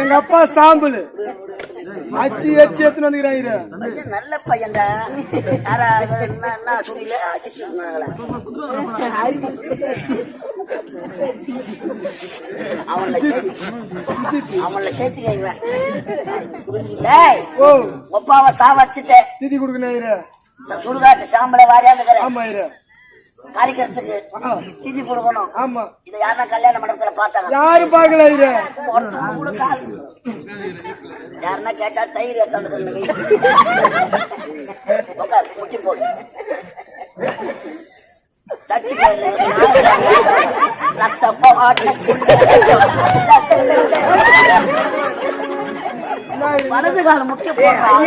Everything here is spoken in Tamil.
எங்க அப்பா சாம்பல் அச்சி அச்சி எத்தனை வந்துக்கிறாங்க. நல்ல பையன்டா. சொல்லல அவங்கள சேர்த்துக்க. ஒப்பாவை சாவடிச்சுட்டேன். திதி கொடுக்கணும் சுடுகாட்டு சாம்பலை வாரியாந்துக்கிறேன். காரிக்கிறதுக்கு திதி கொடுக்கணும். ஆமா, இதை யாருன்னா கல்யாண மண்டபத்துல பார்த்தாங்க. யாரும் பார்க்கல. யாருன்னா கேட்டா தயிர் எடுத்து முட்டி போடு. தச்சு வலது காலம் முக்கிய போடுறான்.